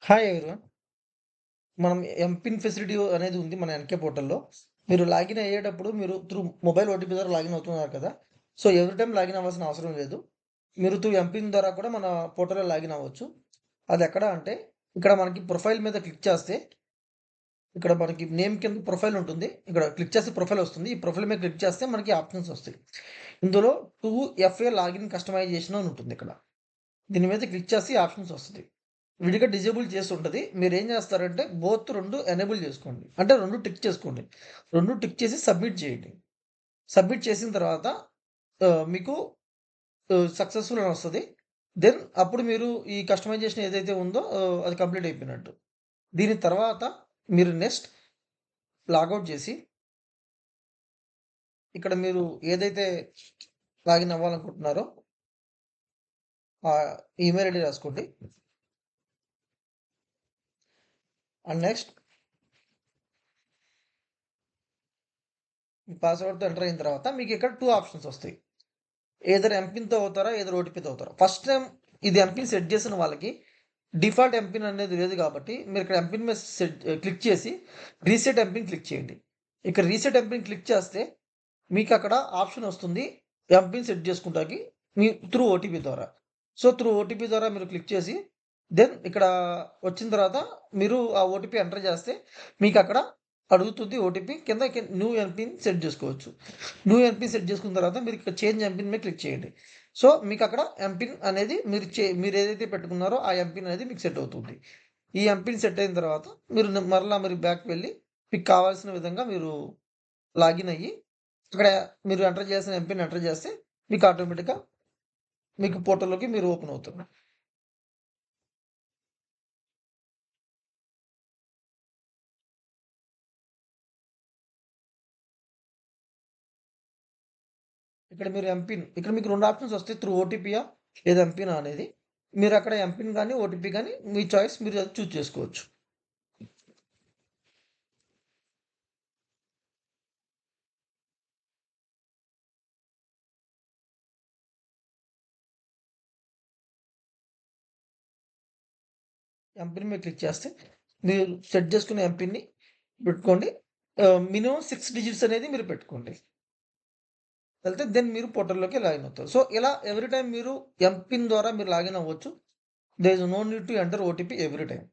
Hi everyone. మనం MPIN facility అనేది ఉంది మన ఎన్‌కే పోర్టల్‌లో. మీరు లాగిన్ అయ్యేటప్పుడు మీరు త్రూ మొబైల్ ఓటీపీ ద్వారా లాగిన్ అవుతున్నారు కదా! సో, ఎవ్రీ టైమ్ లాగిన్ అవ్వాల్సిన అవసరం లేదు. మీరు త్రూ ఎంపిన్ ద్వారా కూడా మన పోర్టల్‌లో లాగిన్ అవ్వచ్చు. అదెక్కడ అంటే ఇక్కడ మనకి ప్రొఫైల్ మీద క్లిక్ చేస్తే ఇక్కడ మనకి నేమ్ కింద ప్రొఫైల్ ఉంటుంది. ఇక్కడ క్లిక్ చేస్తే ప్రొఫైల్ వస్తుంది. ఈ ప్రొఫైల్ మీద క్లిక్ చేస్తే మనకి ఆప్షన్స్ వస్తాయి. ఇందులో 2FA లాగిన్ కస్టమైజేషన్ అని ఉంటుంది ఇక్కడ. దీని మీద క్లిక్ చేస్తే ఈ ఆప్షన్స్ వస్తది. విడిగా డిజేబుల్ చేసి ఉంటది. మీరేం చేస్తారంటే బోత్ 2 ఎనేబుల్ చేసుకోండి. అంటే 2 టిక్ చేసుకోండి. 2 టిక్ చేసి సబ్మిట్ చేయండి. సబ్మిట్ చేసిన తర్వాత మీకు సక్సెస్‌ఫుల్ అని వస్తది. దెన్ అప్పుడు మీరు ఈ కస్టమైజేషన్ ఏదైతే ఉందో అది కంప్లీట్ అయిపోయినట్టు. దీని తర్వాత మీరు నెక్స్ట్ లాగౌట్ చేసి ఇక్కడ మీరు ఏదైతే లాగిన్ అవ్వాలనుకుంటున్నారో ఆ ఈమెయిల్ ఐడీ రాసుకోండి. అండ్ నెక్స్ట్ మీ పాస్వర్డ్‌తో ఎంటర్ అయిన తర్వాత మీకు ఇక్కడ 2 ఆప్షన్స్ వస్తాయి. ఏదర్ ఎంపిన్‌తో అవుతారా? ఏదర్ ఓటీపీతో అవుతారా? ఫస్ట్ టైమ్ ఇది ఎంపిన్ సెట్ చేసిన వాళ్ళకి డిఫాల్ట్ ఎంపిన్ అనేది లేదు కాబట్టి మీరు ఇక్కడ ఎంపిన్ మీద క్లిక్ చేసి రీసెట్ ఎంపిన్ క్లిక్ చేయండి. ఇక్కడ రీసెట్ ఎంపిన్ క్లిక్ చేస్తే మీకు అక్కడ ఆప్షన్ వస్తుంది ఎంపిన్ సెట్ చేసుకుంటాకి మీ త్రూ ఓటీపీ ద్వారా. సో, త్రూ ఓటీపీ ద్వారా మీరు క్లిక్ చేసి దెన్ ఇక్కడ వచ్చిన తర్వాత మీరు ఆ ఓటీపీ ఎంటర్ చేస్తే మీకు అక్కడ అడుగుతుంది ఓటీపీ కింద న్యూ ఎంపిన్ సెట్ చేసుకోవచ్చు. న్యూ ఎంపిన్ సెట్ చేసుకున్న తర్వాత మీరు ఇక్కడ చేంజ్ ఎంపిన్ మీద క్లిక్ చేయండి. సో, మీకు అక్కడ ఎంపిన్ అనేది మీరు ఏదైతే పెట్టుకున్నారో ఆ ఎంపిన్ అనేది మీకు సెట్ అవుతుంది. ఈ ఎంపిన్ సెట్ అయిన తర్వాత మీరు మరలా మీరు బ్యాక్‌కి వెళ్ళి మీకు కావాల్సిన విధంగా మీరు లాగిన్ అయ్యి అక్కడ మీరు ఎంటర్ చేసిన ఎంపిన్ ఎంటర్ చేస్తే మీకు ఆటోమేటిక్‌గా మీకు పోర్టల్‌లోకి మీరు ఓపెన్ అవుతారు. ఇక్కడ మీకు 2 ఆప్షన్స్ వస్తాయి. త్రూ ఓటీపీయా లేదా ఎంపినా అనేది. మీరు అక్కడ ఎంపిన్ గాని, ఓటీపీ గాని మీ చాయిస్ మీరు అది చూజ్ చేసుకోవచ్చు. ఎంపిన్ మీద క్లిక్ చేస్తే మీరు సెట్ చేసుకున్న ఎంపిన్‌ని పెట్టుకోండి. మినిమమ్ 6 డిజిట్స్ అనేది మీరు పెట్టుకోండి. వెళ్తే దెన్ మీరు పోర్టల్‌లోకి లాగిన్ అవుతారు. సో, ఇలా ఎవ్రీ టైమ్ మీరు ఎంపిన్ ద్వారా మీరు లాగిన్ అవ్వచ్చు. There is no need to enter OTP every time.